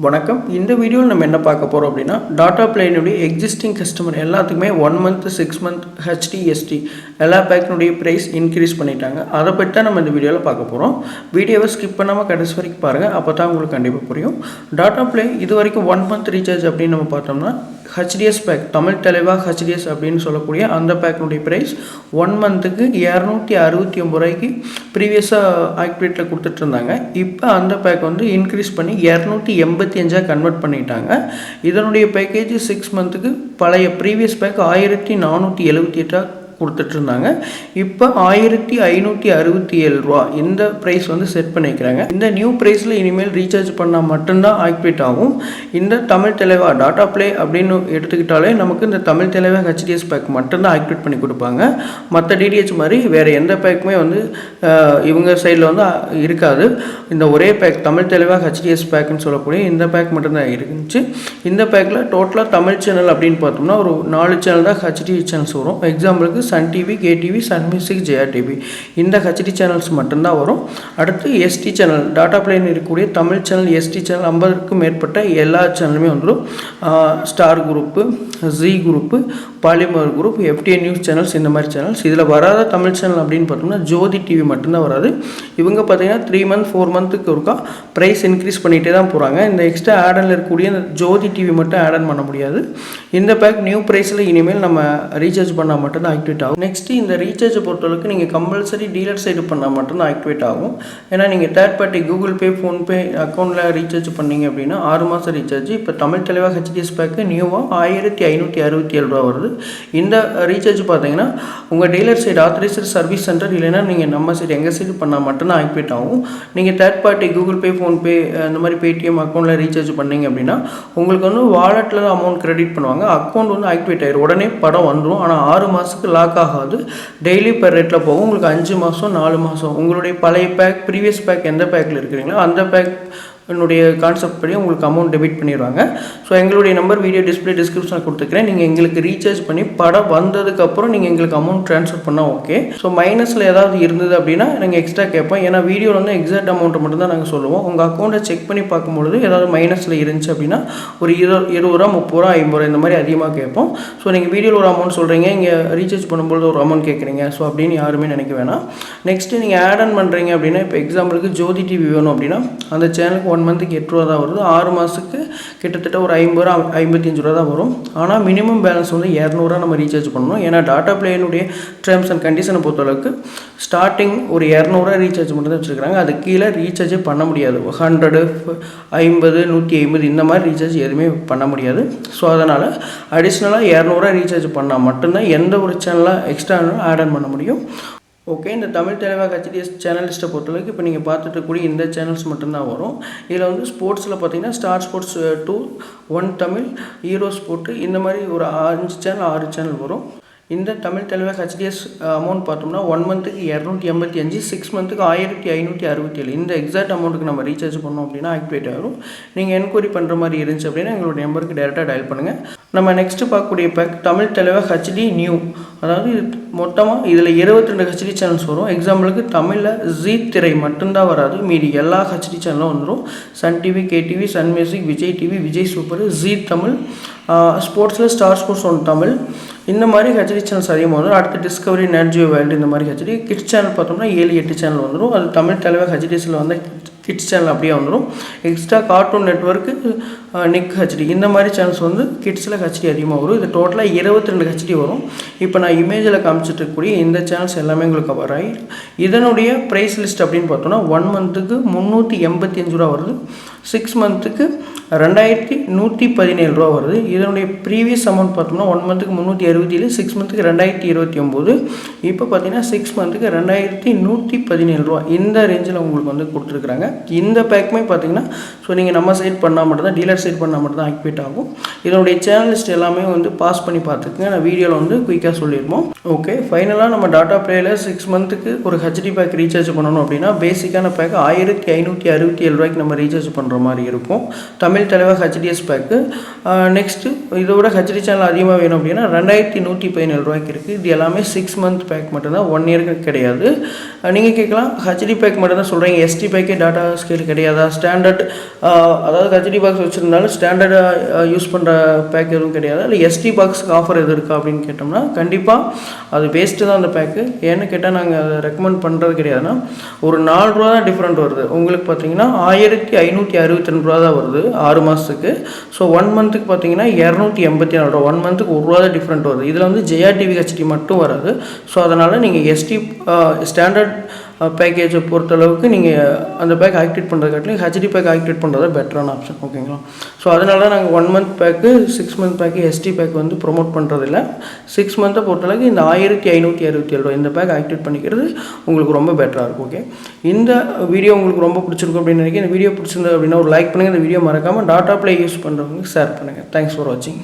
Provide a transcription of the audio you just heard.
வணக்கம். இந்த வீடியோவில் நம்ம என்ன பார்க்க போகிறோம் அப்படின்னா, டாடா பிளேனுடைய எக்ஸிஸ்டிங் கஸ்டமர் எல்லாத்துக்குமே 1 மந்த் 6 மந்த் ஹெச்டி எஸ்டி எல்லா பேக்கினுடைய ப்ரைஸ் இன்க்ரீஸ் பண்ணிட்டாங்க. அதை பற்றி தான் நம்ம இந்த வீடியோவில் பார்க்க போகிறோம். வீடியோவை ஸ்கிப் பண்ணாமல் கடைசி வரைக்கும் பாருங்கள், அப்போ தான் உங்களுக்கு கண்டிப்பாக புரியும். டாடா பிளே இது வரைக்கும் 1 மந்த் ரீசார்ஜ் அப்படின்னு நம்ம பார்த்தோம்னா ஹெச்டிஎஸ் பேக், தமிழ் தலைவா ஹெச்டிஎஸ் அப்படின்னு சொல்லக்கூடிய அந்த பேக்கினுடைய ப்ரைஸ் 1 மந்த்துக்கு 269 ரூபாய்க்கு ப்ரீவியஸாக ஆக்டிவேட்டில் கொடுத்துட்ருந்தாங்க. இப்போ அந்த பேக் வந்து இன்க்ரீஸ் பண்ணி 285 கன்வெர்ட் பண்ணிட்டாங்க. இதனுடைய பேக்கேஜ் 6 மந்த்துக்கு பழைய ப்ரீவியஸ் பேக் 1478 கொடுத்துட்ருந்தாங்க. இப்போ 1567 ரூபா இந்த ப்ரைஸ் வந்து செட் பண்ணிக்கிறாங்க. இந்த நியூ ப்ரைஸில் இனிமேல் ரீசார்ஜ் பண்ணால் மட்டும்தான் ஆக்டிவேட் ஆகும். இந்த தமிழ் தலைவா டாடா பிளே அப்படின்னு எடுத்துக்கிட்டாலே நமக்கு இந்த தமிழ் தலைவா ஹெச்டிஎஸ் பேக் மட்டும்தான் ஆக்டிவேட் பண்ணி கொடுப்பாங்க. மற்ற டிடிஹெச் மாதிரி வேறு எந்த பேக்குமே வந்து இவங்க சைடில் வந்து இருக்காது. இந்த ஒரே பேக் தமிழ் தலைவா ஹெச்டிஎஸ் பேக்குன்னு சொல்லக்கூடிய இந்த பேக் மட்டும்தான் இருந்துச்சு. இந்த பேக்கில் டோட்டலாக தமிழ் சேனல் அப்படின்னு பார்த்தோம்னா ஒரு 4 சேனல் தான் ஹெச்டி சேனல்ஸ் வரும். எக்ஸாம்பிளுக்கு Sun TV, KTV, Sun music, Jaya TV இந்த ஹெச்டி சேனல்ஸ் மட்டும்தான் வரும். அடுத்து எஸ்டி சேனல், டாடா பிளேன் இருக்கக்கூடிய தமிழ் சேனல் எஸ்டி சேனல் 50க்கும் மேற்பட்ட எல்லா சேனலுமே வந்துடும். Star group, Zee group, Polimer group, FTN news channels இந்த மாதிரி சேனல்ஸ். இதில் வராத தமிழ் சேனல் அப்படின்னு பார்த்தோம்னா ஜோதி டிவி மட்டும்தான் வராது. இவங்க பார்த்தீங்கன்னா 3 மந்த் 4 மந்த்துக்கு ஒருக்கா ப்ரைஸ் இன்க்ரீஸ் பண்ணிகிட்டே தான் போகிறாங்க. இந்த எக்ஸ்ட்ரா ஆடனில் இருக்கக்கூடிய இந்த ஜோதி டிவி மட்டும் ஆட் பண்ண முடியாது. இந்த பேக் நியூ ப்ரைஸில் இனிமேல் நம்ம ரீசார்ஜ் பண்ணால் மட்டும்தான் ஆக்டிவேட் ஆகும். நெக்ஸ்ட்டு இந்த ரீசார்ஜை பொறுத்தளவுக்கு நீங்கள் கம்பல்சரி டீலர் சைடு பண்ணால் மட்டும்தான் ஆக்டிவேட் ஆகும். ஏன்னா நீங்கள் third party Google Pay, PhonePe அக்கௌண்ட்டில் ரீசார்ஜ் பண்ணீங்க அப்படின்னா 6 மாதம் ரீசார்ஜ். இப்போ தமிழ் தலைவா ஹெச்டிஎஸ் பேக்கு நியூவாக 1567 ரூபா வருது. இந்த ரீசார்ஜ் பார்த்தீங்கன்னா உங்கள் dealer side authorised service centre இல்லைன்னா நீங்கள் நம்ம சைடு எங்கள் சைடு பண்ணால் மட்டும்தான் ஆக்டிவேட் ஆகும். நீங்கள் third party Google Pay, PhonePe அந்த மாதிரி பேடிஎம் அக்கௌண்ட்டில் ரீசார்ஜ் பண்ணீங்க அப்படின்னா உங்களுக்கு வந்து வாலெட்டில் தான் அமௌண்ட் கிரெடிட் பண்ணுவாங்க. அக்கௌண்ட் வந்து ஆக்டிவேட் ஆகிடும், உடனே படம் வந்துடும். ஆனால் 6 மாதத்துக்கு லாக் ஆகாது. டெய்லி பெர் ரேட்டில் போகும். உங்களுக்கு 5 மாதம் 4 மாதம் உங்களுடைய பழைய பேக், ப்ரீவியஸ் பேக் எந்த பேக்கில் இருக்கிறீங்களோ அந்த பேக் என்னுடைய கான்செப்ட் படி உங்களுக்கு அமௌண்ட் டெபிட் பண்ணிடுவாங்க. ஸோ எங்களுடைய நம்பர் வீடியோ டிஸ்பிளே டிஸ்கிரிப்ஷனில் கொடுத்துக்கிறேன். நீங்கள் எங்களுக்கு ரீசார்ஜ் பண்ணி படம் வந்ததுக்கப்புறம் நீங்கள் எங்களுக்கு அமௌண்ட் ட்ரான்ஸ்ஃபர் பண்ணால் ஓகே. ஸோ மைனஸில் ஏதாவது இருந்தது அப்படின்னா நாங்கள் எக்ஸ்ட்ரா கேட்போம். ஏன்னா வீடியோவில் வந்து எக்ஸாக்ட் அமௌண்ட்டை மட்டும் தான் நாங்கள் சொல்லுவோம். உங்கள் அக்கௌண்ட்டை செக் பண்ணி பார்க்கும்பொழுது ஏதாவது மைனஸில் இருந்துச்சு அப்படின்னா ஒரு 20 ரூபா, 30 ரூபா, 50 ரூபா இந்த மாதிரி அதிகமாக கேட்போம். ஸோ நீங்கள் வீடியோவில் ஒரு அமௌண்ட் சொல்கிறீங்க, இங்கே ரீசார்ஜ் பண்ணும்போது ஒரு அமௌண்ட் கேட்குறீங்க. ஸோ அப்படின்னு யாருமே நினைக்க வேணாம். நெக்ஸ்ட்டு நீங்கள் ஆட் ஆன் பண்ணுறீங்க அப்படின்னா இப்போ எக்ஸாம்பிளுக்கு ஜோதி டிவி வேணும் அப்படின்னா அந்த சேனலுக்கு 1 மந்த்துக்கு 8 ரூபா வருது. 6 மாதத்துக்கு கிட்டத்தட்ட ஒரு 50 ரூபா, 55 ரூபா தான் வரும். ஆனால் மினிமம் பேலன்ஸ் வந்து 200 ரூபா நம்ம ரீசார்ஜ் பண்ணணும். ஏன்னா டாடா பிளேனுடைய டேர்ம்ஸ் அண்ட் கண்டிஷனை பொறுத்தளவுக்கு ஸ்டார்டிங் ஒரு 200 ரூபா ரீசார்ஜ் மட்டும் தான் வச்சுருக்காங்க. அது கீழே ரீசார்ஜே பண்ண முடியாது. 100, 50, 150 இந்த மாதிரி ரீசார்ஜ் எதுவுமே பண்ண முடியாது. ஸோ அதனால் அடிஷ்னலாக 200 ரூபா ரீசார்ஜ் பண்ணால் மட்டும்தான் எந்த ஒரு சேனலாக எக்ஸ்ட்ரா ஆட் ஆன் பண்ண முடியும். ஓகே, இந்த தமிழ் தலைவா ஹெச்டிஎஸ் சேனல் லிஸ்ட்டை பொறுத்தளவுக்கு இப்போ நீங்கள் பார்த்துட்டு கூடிய இந்த சேனல்ஸ் மட்டும்தான் வரும். இதில் வந்து ஸ்போர்ட்ஸில் பார்த்தீங்கன்னா star sports 2, 1 Tamil, hero sport இந்த மாதிரி ஒரு 5 சேனல் 6 சேனல் வரும். இந்த தமிழ் தலைவா ஹெச்டிஎஸ் அமௌண்ட் பார்த்தோம்னா 1 மந்த்துக்கு 285, 6 மந்த்துக்கு 1567. இந்த எக்ஸாக்ட் அமௌண்ட்டுக்கு நம்ம ரீசார்ஜ் பண்ணோம் அப்படின்னா ஆக்டிவேட் ஆகும். நீங்கள் என்கொயரி பண்ணுற மாதிரி இருந்துச்சு அப்படின்னா எங்களுடைய நம்பருக்கு டேரெக்டாக டயல் பண்ணுங்கள். நம்ம நெக்ஸ்ட்டு பார்க்கக்கூடிய பேக் தமிழ் தலைவா ஹெச்டி நியூ. அதாவது இது மொத்தமாக இதில் 22 ஹெச்டி சேனல்ஸ் வரும். எக்ஸாம்பிளுக்கு தமிழில் ஜி திரை மட்டும்தான் வராது, மீதி எல்லா ஹெச்டி சேனலும் வந்துடும். Sun TV, KTV, Sun Music, Vijay TV, Vijay super, Zee Tamil, ஸ்போர்ட்ஸில் ஸ்டார் ஸ்போர்ட்ஸ் 1 தமிழ் இந்த மாதிரி ஹெச்டி சேனல்ஸ் அதிகமாக வந்துடும். அடுத்து டிஸ்கவரி, நேட் ஜியோ வேர்ல்டு இந்த மாதிரி ஹெச்டி. கிட்ஸ் சேனல் பார்த்தோம்னா 7-8 சேனல் வந்துடும். அது தமிழ் தலைவா ஹெச்டிஎஸில் வந்து கிட்ஸ் சேனல் அப்படியே வந்துடும். எக்ஸ்ட்ரா கார்ட்டூன் நெட்வொர்க்கு, நிக் ஹெச்டி இந்த மாதிரி சேனல்ஸ் வந்து கிட்ஸில் ஹெச்டி அதிகமாக வரும். இது டோட்டலாக 22 ஹெச்டி வரும். இப்போ நான் இமேஜில் காமிச்சிட்டு இருக்கக்கூடிய இந்த சேனல்ஸ் எல்லாமே உங்களுக்கு கவர் ஆகி இதனுடைய ப்ரைஸ் லிஸ்ட் அப்படின்னு பார்த்தோம்னா 1 மந்த்துக்கு 385 ரூபா வருது. 6 மந்த்துக்கு 2117 ரூபா வருது. இதனுடைய ப்ரீவியஸ் அமௌண்ட் பார்த்தோம்னா 1 மந்த்துக்கு 367, 6 மந்த்துக்கு 2029. இப்போ பார்த்தீங்கன்னா 6 மந்த்துக்கு 2117 ரூபா இந்த ரேஞ்சில் உங்களுக்கு வந்து கொடுத்துருக்குறாங்க. இந்த பேக்குமே பார்த்தீங்கன்னா ஸோ நீங்கள் நம்ம சைட் பண்ணால் மட்டும்தான், டீலர் சைட் பண்ணால் மட்டும்தான் ஆக்டிவேட் ஆகும். இதனுடைய சேனல் லிஸ்ட் எல்லாமே வந்து பாஸ் பண்ணி பார்த்துக்குங்க. நான் வீடியோவில் வந்து குயிக்காக சொல்லியிருப்போம். ஓகே, ஃபைனலாக நம்ம டாடா பிளேயில் 6 மந்த்துக்கு ஒரு ஹெச்டி பேக் ரீசார்ஜ் பண்ணணும் அப்படின்னா பேசிக்கான பேக் 1567 ரூபாய்க்கு நம்ம ரீசார்ஜ் பண்ணுற மாதிரி இருக்கும். தமிழ் தலைவா ஹெச்டிஎஸ் பேக்கு. நெக்ஸ்ட்டு இதோட ஹெச்டி சேனல் அதிகமாக வேணும் அப்படின்னா 2117 ரூபாய்க்கு இருக்குது. இது எல்லாமே 6 மந்த் பேக் மட்டும்தான், 1 இயருக்கு கிடையாது. நீங்கள் கேட்கலாம் ஹெச்டி பேக் மட்டும் தான் சொல்கிறீங்க, எஸ்டி பேக்கே டாடா ஸ்கேல் கிடையாதா, ஸ்டாண்டர்ட் அதாவது ஹெச்டி பாக்ஸ் வச்சுருந்தாலும் ஸ்டாண்டர்டாக யூஸ் பண்ணுற பேக் எதுவும் கிடையாது, இல்லை எஸ்டி பாக்ஸுக்கு ஆஃபர் எது இருக்கா அப்படின்னு கேட்டோம்னா கண்டிப்பாக அது வேஸ்ட்டு தான் அந்த பேக்கு. ஏன்னு கேட்டால் நாங்கள் அதை ரெக்கமெண்ட் பண்ணுறது கிடையாதுன்னா ஒரு 4 ரூபா தான் டிஃப்ரெண்ட் வருது. உங்களுக்கு பார்த்தீங்கன்னா 1562 தான் வருது 6 மாதத்துக்கு. ஸோ 1 மந்த்துக்கு பார்த்தீங்கன்னா 284 ரூபா, 1 மந்த்துக்கு 1 ரூபா தான் டிஃப்ரெண்ட் வருது. இதில் வந்து ஜெயா டிவி ஹெச்டி மட்டும் வராது. ஸோ அதனால் நீங்கள் எஸ்டி ஸ்டாண்டர்ட் பேக்கேஜை பொறுத்தளவுக்கு நீங்கள் அந்த பேக் ஆக்டிவேட் பண்ணுறதுக்காட்டிலும் ஹெச்டி பேக் ஆக்டிவேட் பண்ணுறது பெட்டரான ஆப்ஷன். ஓகேங்களா? ஸோ அதனால நாங்கள் 1 month pack 6 month pack SD pack வந்து ப்ரொமோட் பண்ணுறதில்ல. 6 மந்த்தை பொறுத்தளவுக்கு இந்த 1567 ரூபா இந்த பேக் ஆக்டிவேட் பண்ணிக்கிறது உங்களுக்கு ரொம்ப பெட்டராக இருக்கும். ஓகே, இந்த வீடியோ உங்களுக்கு ரொம்ப பிடிச்சிருக்கும் அப்படின்னு நினைக்கிறேன். இந்த வீடியோ பிடிச்சிருந்தது அப்படின்னா ஒரு லைக் பண்ணுங்கள். இந்த வீடியோ மறக்காமல் டாடா ப்ளே யூஸ் பண்ணுறவங்க ஷேர் பண்ணுங்கள். தேங்க்ஸ் ஃபார் வாட்சிங்.